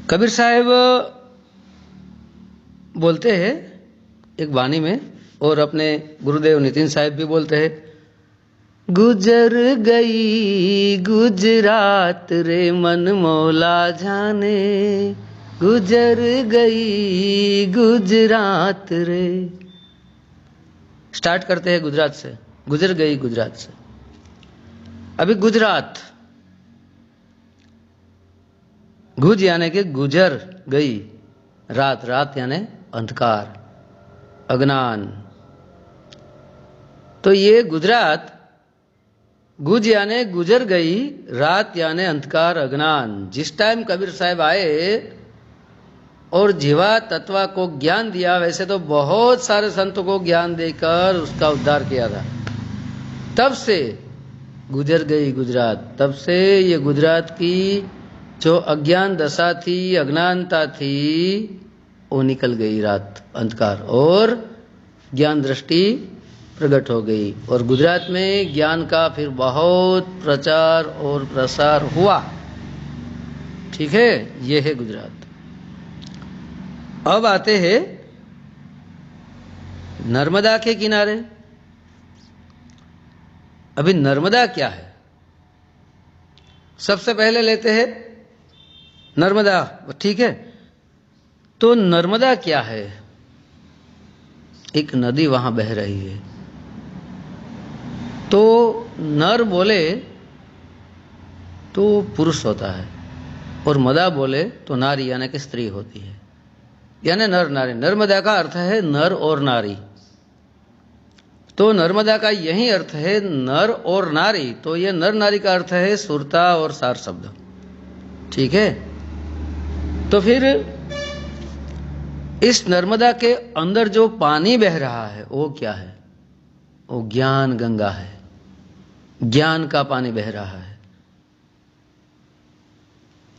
कबीर साहब बोलते हैं एक वाणी में, और अपने गुरुदेव नितिन साहब भी बोलते हैं, गुजर गई गुजरात रे मन मौला जाने, गुजर गई गुजरात रे। स्टार्ट करते हैं गुजरात से, गुजर गई गुजरात से। अभी गुजरात, गुज यानी कि गुजर गई, रात, रात यानी अंधकार, अज्ञान। तो ये गुजरात, गुज यानी गुजर गई, रात यानी अंधकार अज्ञान। जिस टाइम कबीर साहब आए और जीवा तत्वा को ज्ञान दिया, वैसे तो बहुत सारे संतों को ज्ञान देकर उसका उद्धार किया था, तब से गुजर गई गुजरात। तब से ये गुजरात की जो अज्ञान दशा थी, अज्ञानता थी, वो निकल गई, रात अंधकार, और ज्ञान दृष्टि प्रकट हो गई। और गुजरात में ज्ञान का फिर बहुत प्रचार और प्रसार हुआ। ठीक है, ये है गुजरात। अब आते हैं नर्मदा के किनारे। अभी नर्मदा क्या है, सबसे पहले लेते हैं नर्मदा। ठीक है, तो नर्मदा क्या है? एक नदी वहां बह रही है। तो नर बोले तो पुरुष होता है, और मदा बोले तो नारी यानी कि स्त्री होती है, यानी नर नारी। नर्मदा का अर्थ है नर और नारी। तो नर्मदा का यही अर्थ है नर और नारी। तो ये नर नारी का अर्थ है सुरता और सार शब्द। ठीक है, तो फिर इस नर्मदा के अंदर जो पानी बह रहा है वो क्या है? वो ज्ञान गंगा है। ज्ञान का पानी बह रहा है।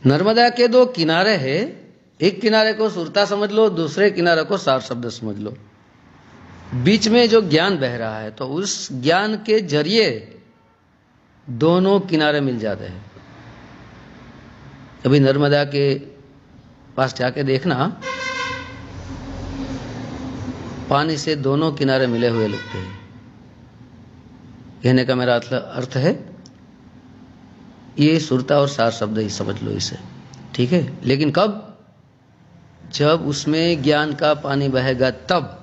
नर्मदा के दो किनारे हैं, एक किनारे को सुरता समझ लो, दूसरे किनारे को सार शब्द समझ लो। बीच में जो ज्ञान बह रहा है, तो उस ज्ञान के जरिए दोनों किनारे मिल जाते हैं। अभी नर्मदा के पास जाके देखना, पानी से दोनों किनारे मिले हुए लगते हैं। कहने का मेरा अर्थ है ये सुरता और सार शब्द ही समझ लो इसे। ठीक है, लेकिन कब? जब उसमें ज्ञान का पानी बहेगा तब।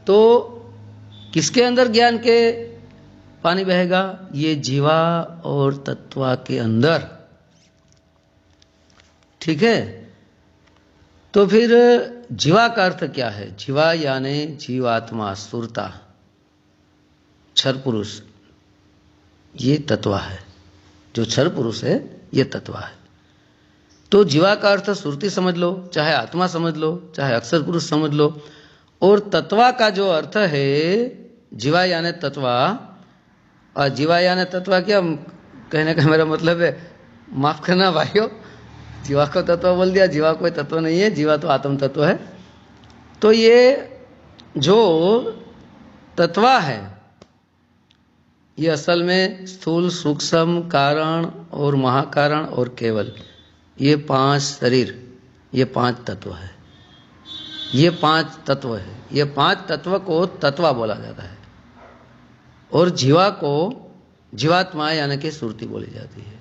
तो किसके अंदर ज्ञान के पानी बहेगा? ये जीवा और तत्वा के अंदर। ठीक है, तो फिर जीवा का अर्थ क्या है? जीवा यानी जीवात्मा, सुरता, क्षर पुरुष, ये तत्वा है। जो क्षर पुरुष है ये तत्वा है। तो जीवा का अर्थ सुरती समझ लो, चाहे आत्मा समझ लो, चाहे अक्षर पुरुष समझ लो। और तत्वा का जो अर्थ है, जीवा यानी तत्वा, और जीवा यानी तत्वा क्या कहने का मेरा मतलब है, माफ करना भाइयों, जीवा को तत्व बोल दिया। जीवा कोई तत्व नहीं है, जीवा तो आत्म तत्व है। तो ये जो तत्वा है, ये असल में स्थूल, सूक्ष्म, कारण और महाकारण और केवल, ये 5 शरीर, ये 5 तत्व है। ये 5 तत्व है। ये 5 तत्व को तत्वा बोला जाता है। और जीवा को जीवात्मा यानी कि सुरती बोली जाती है।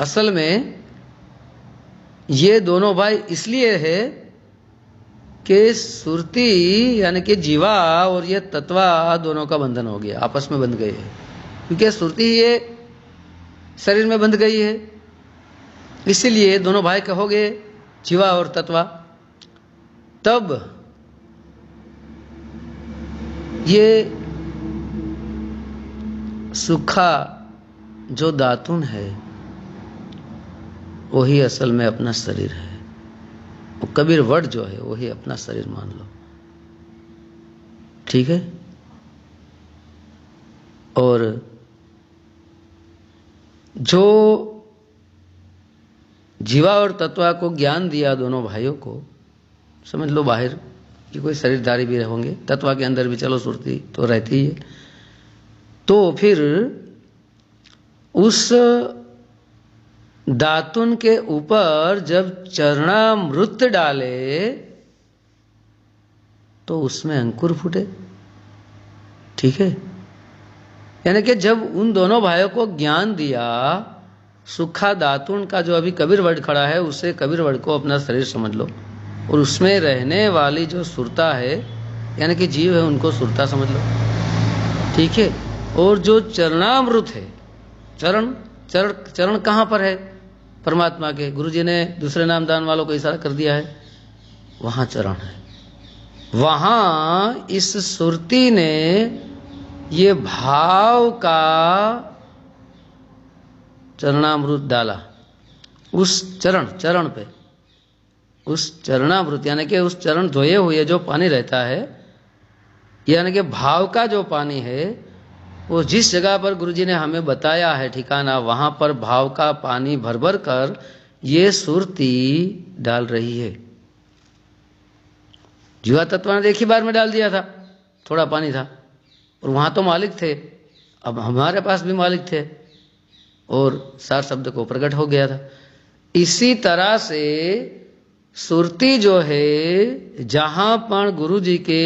असल में ये दोनों भाई इसलिए है कि सुरती यानी कि जीवा और ये तत्वा दोनों का बंधन हो गया, आपस में बंध गए हैं। क्योंकि सुरती ये शरीर में बंध गई है, इसीलिए दोनों भाई कहोगे जीवा और तत्वा। तब ये सूखा जो दातुन है वही असल में अपना शरीर है। वो कबीर वट जो है वही अपना शरीर मान लो। ठीक है, और जो जीवा और तत्वा को ज्ञान दिया दोनों भाइयों को, समझ लो बाहर कि कोई शरीरधारी भी होंगे, तत्वा के अंदर भी चलो सुरती तो रहती ही है। तो फिर उस दातुन के ऊपर जब चरणामृत डाले तो उसमें अंकुर फूटे। ठीक है, यानी कि जब उन दोनों भाइयों को ज्ञान दिया, सूखा दातुन का जो अभी कबीर वर्ड खड़ा है उसे कबीर वर्ड को अपना शरीर समझ लो, और उसमें रहने वाली जो सुरता है यानी कि जीव है उनको सुरता समझ लो। ठीक है, और जो चरणामृत है, चरण चरण चरण कहाँ पर है? परमात्मा के। गुरुजी ने दूसरे नाम दान वालों को इशारा कर दिया है, वहां चरण है। वहां इस सुरती ने ये भाव का चरणामृत डाला उस चरण पे। उस चरणामृत यानी कि उस चरण धोए हुए जो पानी रहता है, यानी कि भाव का जो पानी है, वो जिस जगह पर गुरुजी ने हमें बताया है ठिकाना, वहां पर भाव का पानी भर भर कर ये सुरती डाल रही है। जीवा तत्व ने एक ही बार में डाल दिया था, थोड़ा पानी था, और वहां तो मालिक थे, अब हमारे पास भी मालिक थे और सार शब्द को प्रकट हो गया था। इसी तरह से सुरती जो है, जहां पर गुरु जी के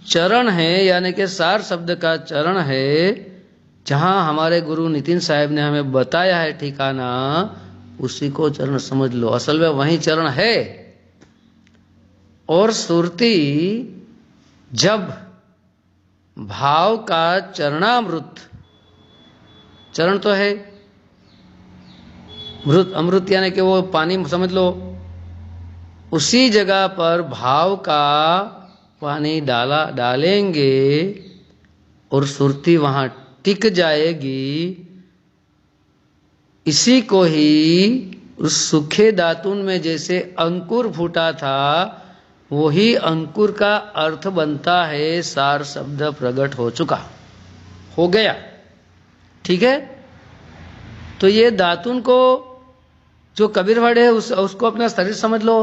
चरण है, यानी कि सार शब्द का चरण है, जहां हमारे गुरु नितिन साहब ने हमें बताया है ठिकाना, उसी को चरण समझ लो। असल में वही चरण है। और सुरती जब भाव का चरणामृत, चरण तो है, मृत अमृत यानी कि वो पानी समझ लो, उसी जगह पर भाव का पानी डालेंगे और सुरती वहां टिक जाएगी। इसी को ही उस सूखे दातुन में जैसे अंकुर फूटा था, वही अंकुर का अर्थ बनता है सार शब्द प्रकट हो चुका, हो गया। ठीक है, तो ये दातुन को जो कबीर वर्ड है उसको अपना शरीर समझ लो,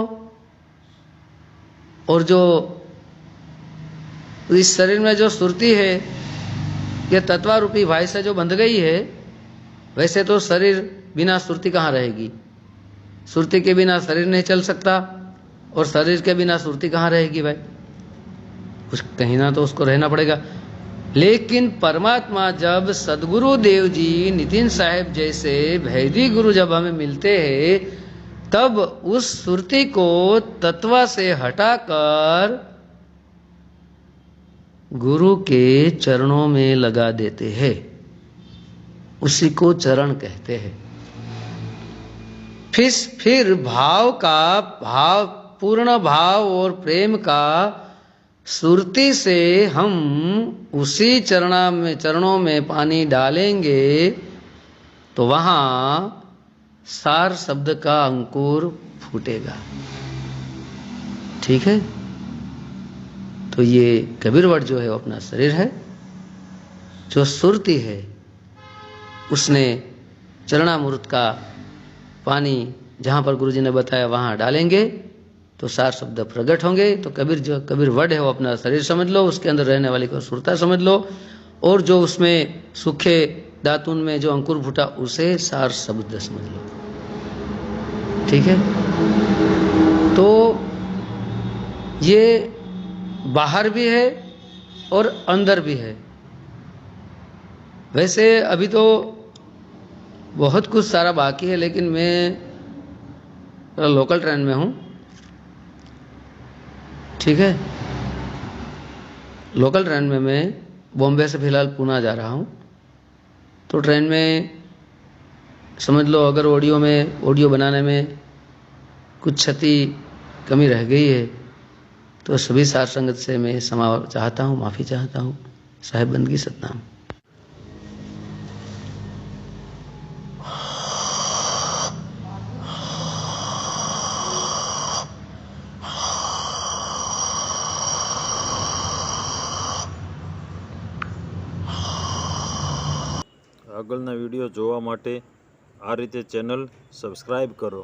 और जो इस शरीर में जो सुरती है, ये तत्वारूपी भाई से जो बंध गई है। वैसे तो शरीर बिना सुरती कहाँ रहेगी? सुरती के बिना शरीर नहीं चल सकता, और शरीर के बिना सुरती कहाँ रहेगी भाई? कुछ कहीं ना तो उसको रहना पड़ेगा। लेकिन परमात्मा जब सदगुरु देव जी, नितिन साहब जैसे भैदी गुरु जब हमें मिलते हैं, तब उस सुरती को तत्व से हटाकर गुरु के चरणों में लगा देते हैं। उसी को चरण कहते हैं। फिर भाव पूर्ण भाव और प्रेम का सुरती से हम उसी चरणों में पानी डालेंगे, तो वहां सार शब्द का अंकुर फूटेगा। ठीक है, तो ये कबीर वर्ड जो है वो अपना शरीर है। जो सुरती है उसने चरणामृत का पानी जहां पर गुरुजी ने बताया वहां डालेंगे, तो सार शब्द प्रकट होंगे। तो कबीर वर्ड है वो अपना शरीर समझ लो, उसके अंदर रहने वाली को सुरता समझ लो, और जो उसमें सूखे दातुन में जो अंकुर फूटा उसे सार शब्द समझ लो। ठीक है, तो ये बाहर भी है और अंदर भी है। वैसे अभी तो बहुत कुछ सारा बाकी है, लेकिन मैं लोकल ट्रेन में हूँ। ठीक है, लोकल ट्रेन में मैं बॉम्बे से फिलहाल पुणे जा रहा हूँ। तो ट्रेन में समझ लो अगर ऑडियो बनाने में कुछ क्षति कमी रह गई है, तो सभी सार संगत से मैं क्षमा चाहता हूँ, माफ़ी चाहता हूँ। साहिब बंदगी सतनाम। આગળના વિડીયો જોવા માટે આ રીતે ચેનલ સબસ્ક્રાઈબ કરો।